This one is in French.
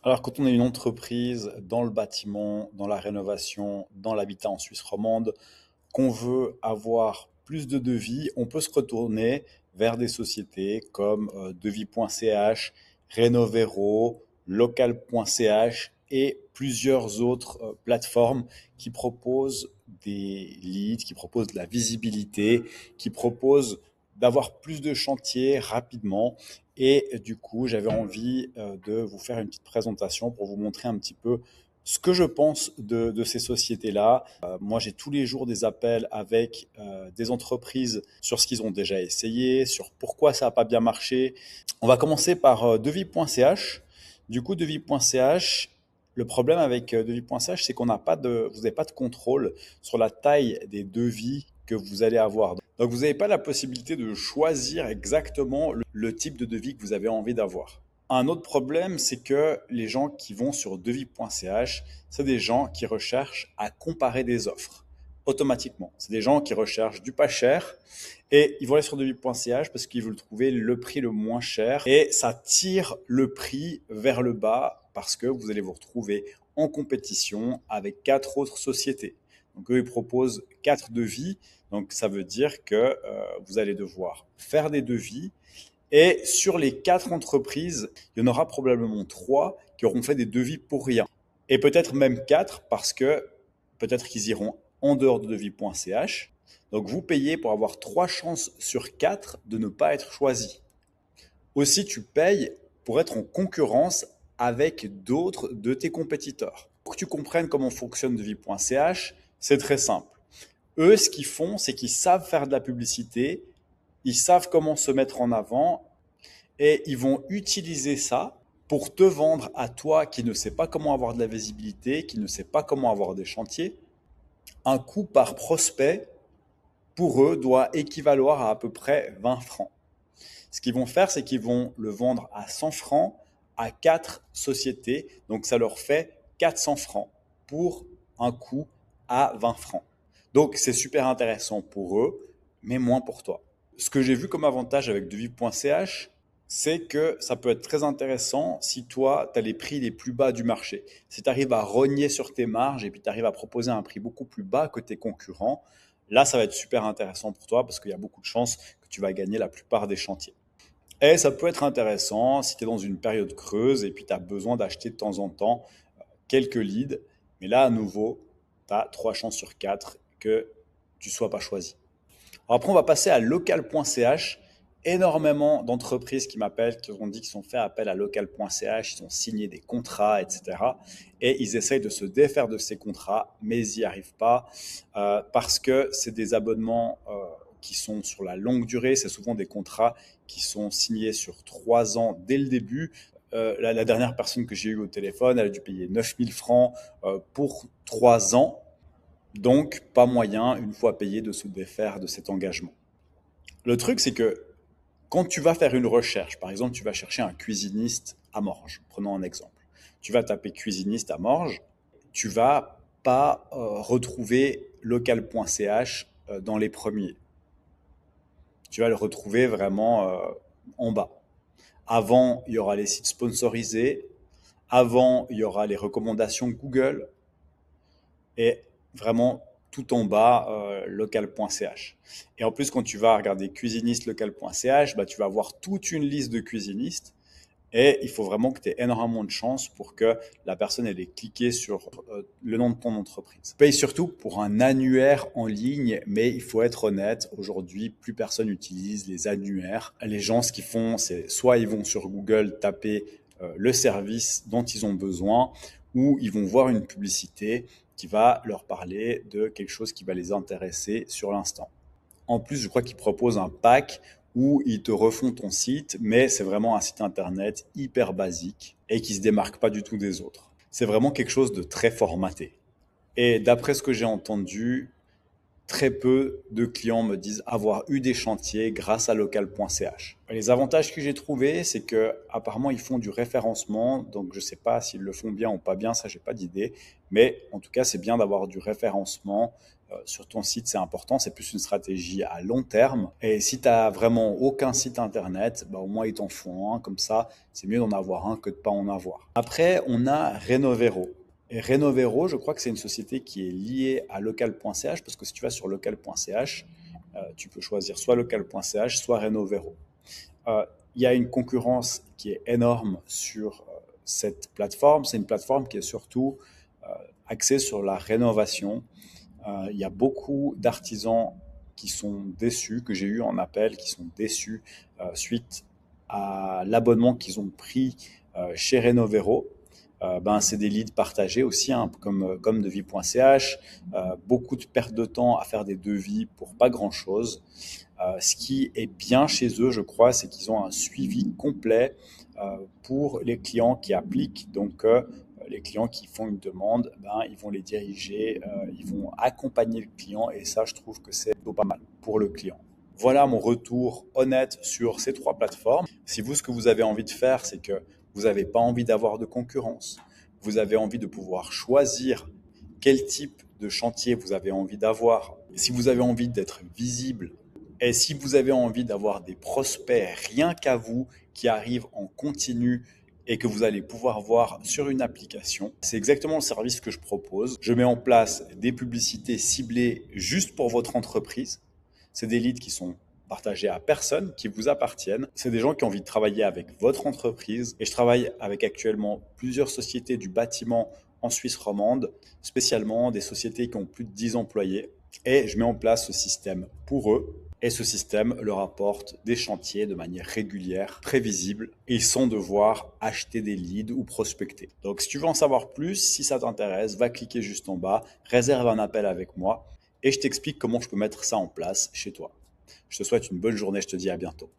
Alors, quand on est une entreprise dans le bâtiment, dans la rénovation, dans l'habitat en Suisse romande, qu'on veut avoir plus de devis, on peut se retourner vers des sociétés comme devis.ch, Renovero, local.ch et plusieurs autres plateformes qui proposent des leads, qui proposent de la visibilité, qui proposent d'avoir plus de chantiers rapidement. Et du coup, j'avais envie de vous faire une petite présentation pour vous montrer un petit peu ce que je pense de ces sociétés-là. Moi, j'ai tous les jours des appels avec des entreprises sur ce qu'ils ont déjà essayé, sur pourquoi ça n'a pas bien marché. On va commencer par devis.ch. Du coup, devis.ch, le problème avec devis.ch, c'est qu'on n'a pas de, vous n'avez pas de contrôle sur la taille des devis que vous allez avoir. Donc, vous n'avez pas la possibilité de choisir exactement le type de devis que vous avez envie d'avoir. Un autre problème, c'est que les gens qui vont sur devis.ch, c'est des gens qui recherchent à comparer des offres automatiquement. C'est des gens qui recherchent du pas cher et ils vont aller sur devis.ch parce qu'ils veulent trouver le prix le moins cher et ça tire le prix vers le bas parce que vous allez vous retrouver en compétition avec quatre autres sociétés. Donc eux, ils proposent quatre devis. Donc ça veut dire que vous allez devoir faire des devis et sur les quatre entreprises, il y en aura probablement trois qui auront fait des devis pour rien. Et peut-être même quatre parce que peut-être qu'ils iront en dehors de devis.ch. Donc vous payez pour avoir trois chances sur quatre de ne pas être choisi. Aussi, tu payes pour être en concurrence avec d'autres de tes compétiteurs. Pour que tu comprennes comment fonctionne devis.ch, c'est très simple. Eux, ce qu'ils font, c'est qu'ils savent faire de la publicité, ils savent comment se mettre en avant et ils vont utiliser ça pour te vendre à toi qui ne sais pas comment avoir de la visibilité, qui ne sais pas comment avoir des chantiers. Un coût par prospect, pour eux, doit équivaloir à peu près 20 francs. Ce qu'ils vont faire, c'est qu'ils vont le vendre à 100 francs à quatre sociétés. Donc, ça leur fait 400 francs pour un coût à 20 francs. Donc, c'est super intéressant pour eux, mais moins pour toi. Ce que j'ai vu comme avantage avec devis.ch, c'est que ça peut être très intéressant si toi, tu as les prix les plus bas du marché. Si tu arrives à rogner sur tes marges et puis tu arrives à proposer un prix beaucoup plus bas que tes concurrents, là, ça va être super intéressant pour toi parce qu'il y a beaucoup de chances que tu vas gagner la plupart des chantiers. Et ça peut être intéressant si tu es dans une période creuse et puis tu as besoin d'acheter de temps en temps quelques leads. Mais là, à nouveau, tu as 3 chances sur 4 que tu ne sois pas choisi. Alors après, on va passer à local.ch. Énormément d'entreprises qui m'appellent, qui ont dit qu'ils ont fait appel à local.ch, ils ont signé des contrats, etc. Et ils essayent de se défaire de ces contrats, mais ils n'y arrivent pas parce que c'est des abonnements qui sont sur la longue durée. C'est souvent des contrats qui sont signés sur 3 ans dès le début. La dernière personne que j'ai eue au téléphone, elle a dû payer 9000 francs pour 3 ans. Donc, pas moyen, une fois payé, de se défaire de cet engagement. Le truc, c'est que quand tu vas faire une recherche, par exemple, tu vas chercher un cuisiniste à Morges, prenons un exemple. Tu vas taper cuisiniste à Morges, tu vas pas retrouver local.ch dans les premiers. Tu vas le retrouver vraiment en bas. Avant, il y aura les sites sponsorisés. Avant, il y aura les recommandations Google. Et vraiment tout en bas, local.ch. Et en plus, quand tu vas regarder cuisiniste local.ch, bah, tu vas avoir toute une liste de cuisinistes. Et il faut vraiment que tu aies énormément de chance pour que la personne ait cliqué sur le nom de ton entreprise. Tu payes surtout pour un annuaire en ligne, mais il faut être honnête, aujourd'hui, plus personne n'utilise les annuaires. Les gens, ce qu'ils font, c'est soit ils vont sur Google taper le service dont ils ont besoin, ou ils vont voir une publicité qui va leur parler de quelque chose qui va les intéresser sur l'instant. En plus, je crois qu'ils proposent un pack où ils te refont ton site, mais c'est vraiment un site internet hyper basique et qui se démarque pas du tout des autres. C'est vraiment quelque chose de très formaté. Et d'après ce que j'ai entendu, Très peu de clients me disent avoir eu des chantiers grâce à local.ch. Les avantages que j'ai trouvés, c'est que apparemment ils font du référencement, donc je ne sais pas s'ils le font bien ou pas bien, ça j'ai pas d'idée, mais en tout cas c'est bien d'avoir du référencement sur ton site, c'est important, c'est plus une stratégie à long terme. Et si tu n'as vraiment aucun site internet, bah, au moins ils t'en font un, comme ça c'est mieux d'en avoir un que de pas en avoir. Après on a Renovero. Et Renovero, je crois que c'est une société qui est liée à local.ch, parce que si tu vas sur local.ch, tu peux choisir soit local.ch, soit Renovero. Euh, Il y a une concurrence qui est énorme sur cette plateforme. C'est une plateforme qui est surtout axée sur la rénovation. Il y a beaucoup d'artisans qui sont déçus, que j'ai eu en appel, qui sont déçus suite à l'abonnement qu'ils ont pris chez Renovero. C'est des leads partagés aussi, hein, comme devis.ch. Beaucoup de perte de temps à faire des devis pour pas grand-chose. Ce qui est bien chez eux, je crois, c'est qu'ils ont un suivi complet pour les clients qui appliquent. Donc, les clients qui font une demande, ils vont les diriger, ils vont accompagner le client et ça, je trouve que c'est plutôt pas mal pour le client. Voilà mon retour honnête sur ces trois plateformes. Si vous, ce que vous avez envie de faire, c'est que vous n'avez pas envie d'avoir de concurrence, vous avez envie de pouvoir choisir quel type de chantier vous avez envie d'avoir, si vous avez envie d'être visible et si vous avez envie d'avoir des prospects rien qu'à vous qui arrivent en continu et que vous allez pouvoir voir sur une application, c'est exactement le service que je propose. Je mets en place des publicités ciblées juste pour votre entreprise. C'est des leads qui sont partagés à personne, qui vous appartiennent. C'est des gens qui ont envie de travailler avec votre entreprise. Et je travaille avec actuellement plusieurs sociétés du bâtiment en Suisse romande, spécialement des sociétés qui ont plus de 10 employés. Et je mets en place ce système pour eux. Et ce système leur apporte des chantiers de manière régulière, prévisible, et sans devoir acheter des leads ou prospecter. Donc si tu veux en savoir plus, si ça t'intéresse, va cliquer juste en bas, réserve un appel avec moi et je t'explique comment je peux mettre ça en place chez toi. Je te souhaite une bonne journée, je te dis à bientôt.